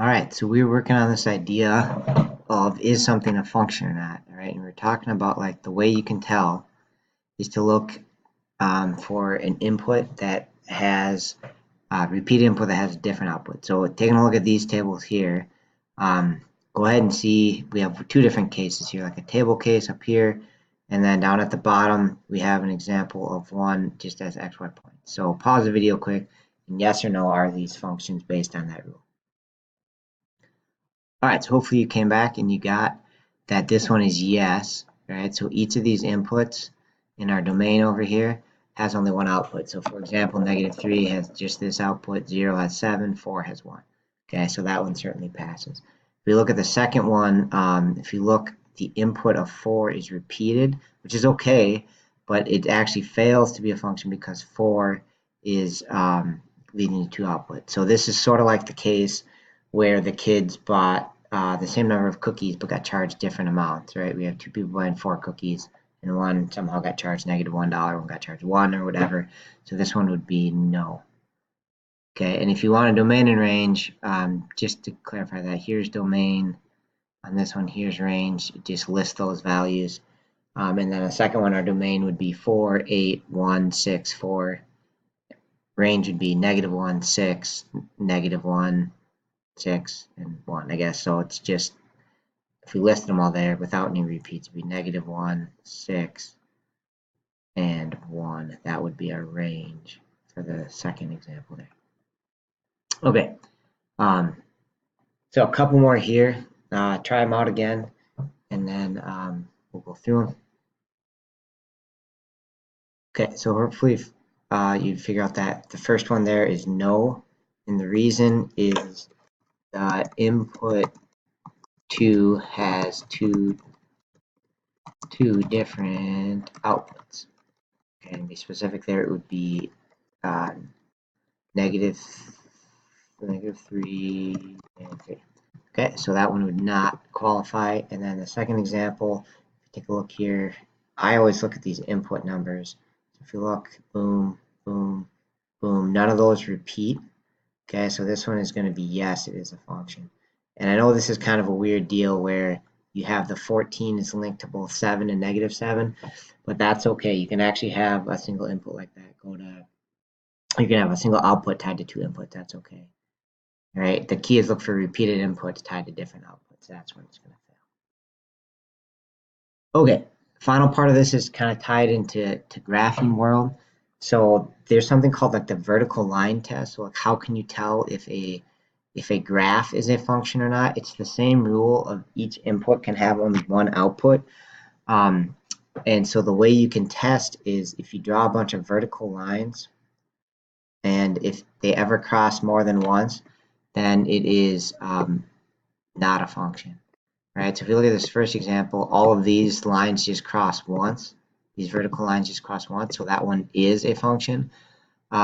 All right, so we were working on this idea of is something a function or not, all right? And we're talking about like the way you can tell is to look for an input that has repeated input that has a different output. So taking a look at these tables here, go ahead and see we have two different cases here, like a table case up here, and then down at the bottom we have an example of one just as XY point. So pause the video quick, and yes or no, are these functions based on that rule? All right, so hopefully you came back and you got that this one is yes, right? So each of these inputs in our domain over here has only one output. So for example, -3 has just this output, 0 has 7, 4 has 1. Okay, so that one certainly passes. If we look at the second one, if you look, the input of 4 is repeated, which is okay, but it actually fails to be a function because 4 is leading to two outputs. So this is sort of like the case where the kids bought the same number of cookies but got charged different amounts, right? We have two people buying 4 cookies, and one somehow got charged -$1, one got charged 1 or whatever. So this one would be no. Okay, and if you want a domain and range, just to clarify that, here's domain. On this one, here's range. Just list those values. And then the second one, our domain would be 4, 8, 1, 6, 4. Range would be -1, 6, -1, 6, and 1, I guess. So it's just, if we listed them all there without any repeats, it would be -1, 6, and 1. That would be our range for the second example there. Okay, so a couple more here. Try them out again, and then we'll go through them. Okay, so hopefully you figure out that the first one there is no, and the reason is the input 2 has two different outputs. Okay, and to be specific there, it would be negative 3 and 3. Okay, so that one would not qualify. And then the second example, take a look here. I always look at these input numbers. So if you look, boom, boom, boom, none of those repeat. Okay, so this one is going to be yes, it is a function. And I know this is kind of a weird deal where you have the 14 is linked to both 7 and -7, but that's okay. You can actually have a single input like that you can have a single output tied to two inputs. That's okay. All right, the key is look for repeated inputs tied to different outputs. That's when it's going to fail. Okay, final part of this is kind of tied into graphing world. So there's something called like the vertical line test. So like how can you tell if a graph is a function or not? It's the same rule of each input can have only one output. And so the way you can test is if you draw a bunch of vertical lines, and if they ever cross more than once, then it is not a function, right? So if you look at this first example, all of these lines just cross once. These vertical lines just cross once, so that one is a function.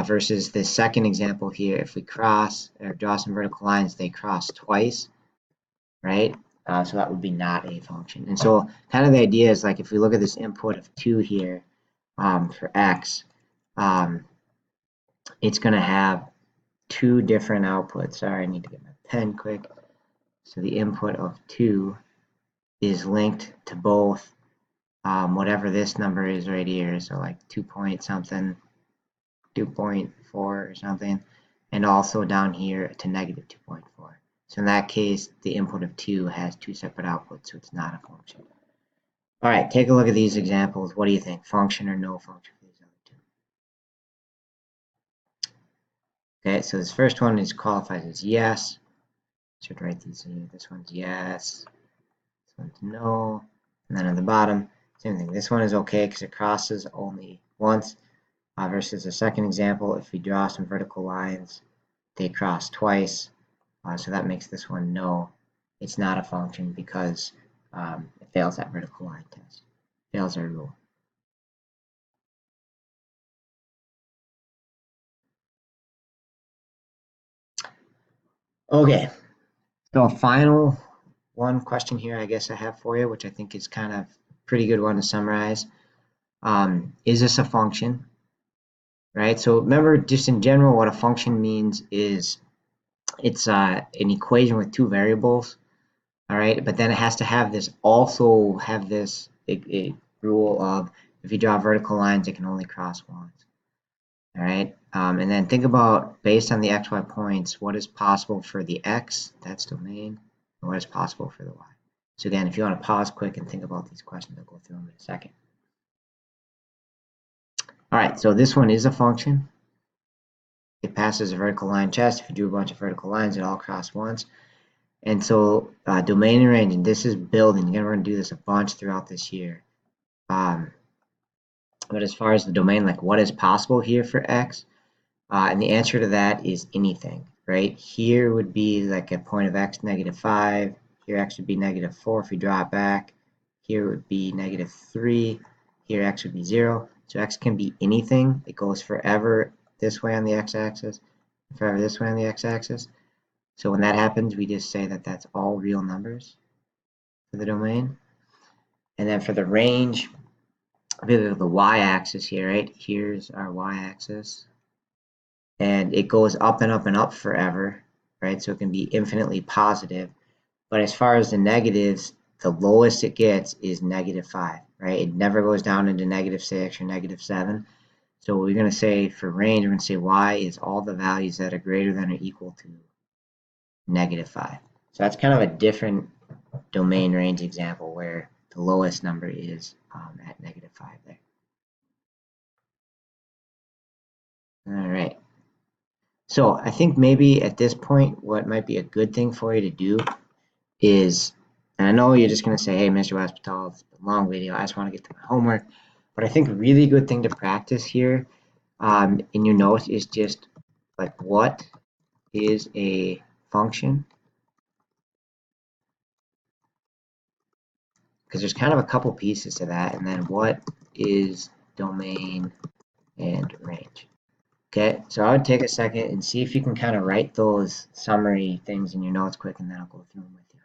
Versus the second example here, if we cross or draw some vertical lines, they cross twice, right? So that would be not a function. And so kind of the idea is like if we look at this input of 2 here for x, it's going to have two different outputs. Sorry, I need to get my pen quick. So the input of 2 is linked to both whatever this number is right here. So like 2 point something, 2.4 or something, and also down here to -2.4. So in that case, the input of 2 has two separate outputs, so it's not a function. All right, take a look at these examples. What do you think? Function or no function for these other two? Okay, so this first one is qualifies as yes. Should write these here. This one's yes. This one's no. And then on the bottom, same thing. This one is okay because it crosses only once. Versus the second example, if we draw some vertical lines, they cross twice. So that makes this one no. It's not a function because it fails that vertical line test. Fails our rule. Okay, so a final one question here I guess I have for you, which I think is kind of a pretty good one to summarize. Is this a function? Right, so remember just in general what a function means is it's an equation with two variables, all right? But then it has to have this, also have this a rule of if you draw vertical lines, it can only cross once, all right? And then think about, based on the xy points, what is possible for the x, that's domain, and what is possible for the y. So again, if you want to pause quick and think about these questions, I'll go through them in a second. All right, so this one is a function. It passes a vertical line test. If you drew a bunch of vertical lines, it all cross once. And so domain and range, and this is building. Again, we're going to do this a bunch throughout this year. But as far as the domain, like what is possible here for x, and the answer to that is anything, right? Here would be like a point of x, -5. Here x would be -4 if we draw it back. Here would be -3. Here x would be 0. So x can be anything. It goes forever this way on the x-axis, forever this way on the x-axis. So when that happens, we just say that that's all real numbers for the domain. And then for the range, the y-axis here, right? Here's our y-axis. And it goes up and up and up forever, right? So it can be infinitely positive. But as far as the negatives, the lowest it gets is -5, right? It never goes down into -6 or -7. So what we're going to say for range, we're going to say y is all the values that are greater than or equal to -5. So that's kind of a different domain range example where the lowest number is at -5 there. All right. So I think maybe at this point, what might be a good thing for you to do is, and I know you're just going to say, hey, Mr. Wespital, it's a long video. I just want to get to my homework. But I think a really good thing to practice here in your notes is just like, what is a function? Because there's kind of a couple pieces to that. And then what is domain and range? Okay, so I would take a second and see if you can kind of write those summary things in your notes quick, and then I'll go through them with you.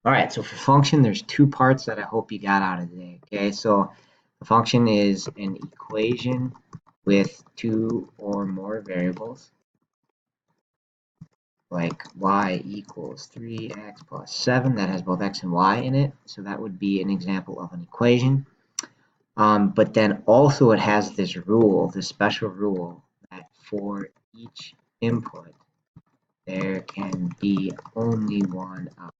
All right, so for function, there's two parts that I hope you got out of today. Okay, so the function is an equation with two or more variables, like y equals 3x plus 7, that has both x and y in it. So that would be an example of an equation. But then also it has this rule, this special rule, that for each input, there can be only one output.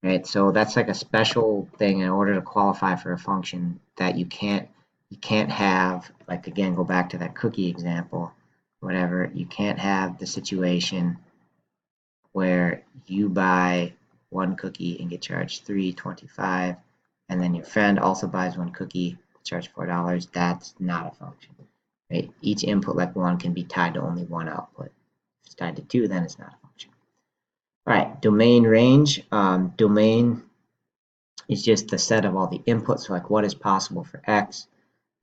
Right, so that's like a special thing in order to qualify for a function that you can't have, like, again, go back to that cookie example, whatever, you can't have the situation where you buy one cookie and get charged $3.25, and then your friend also buys one cookie, charged $4. That's not a function, right? Each input, like 1, can be tied to only one output. If it's tied to 2, then it's not a function. All right, domain range. Domain is just the set of all the inputs, so like what is possible for x,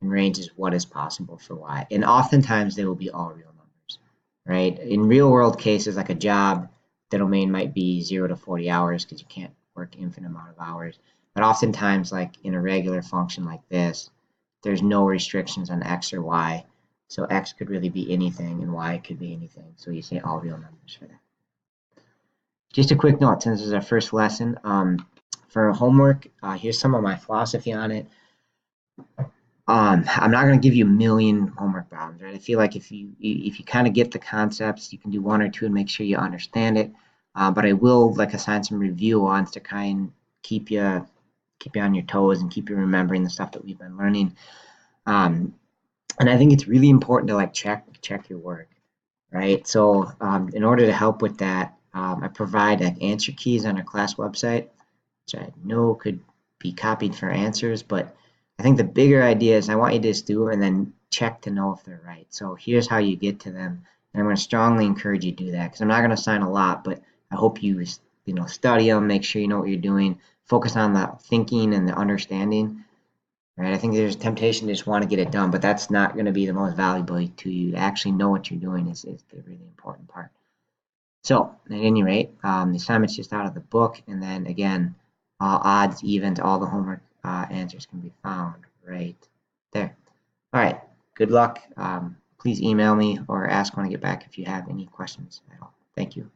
and range is what is possible for y. And oftentimes they will be all real numbers, right? In real world cases, like a job, the domain might be 0 to 40 hours because you can't work infinite amount of hours. But oftentimes, like in a regular function like this, there's no restrictions on x or y. So x could really be anything and y could be anything. So you say all real numbers for that. Just a quick note, since this is our first lesson, for homework, here's some of my philosophy on it. I'm not going to give you a million homework problems, right? I feel like if you kind of get the concepts, you can do one or two and make sure you understand it. But I will like assign some review ones to kind of keep you on your toes and keep you remembering the stuff that we've been learning. And I think it's really important to like check your work, right? So in order to help with that, I provide like answer keys on our class website, which I know could be copied for answers, but I think the bigger idea is I want you to just do them and then check to know if they're right. So here's how you get to them, and I'm going to strongly encourage you to do that because I'm not going to assign a lot, but I hope you study them, make sure you know what you're doing, focus on the thinking and the understanding. Right? I think there's a temptation to just want to get it done, but that's not going to be the most valuable to you. To actually know what you're doing is the really important part. So at any rate, the assignment's just out of the book, and then again, odds, evens, all the homework answers can be found right there. All right, good luck. please email me or ask when I get back if you have any questions at all. Thank you.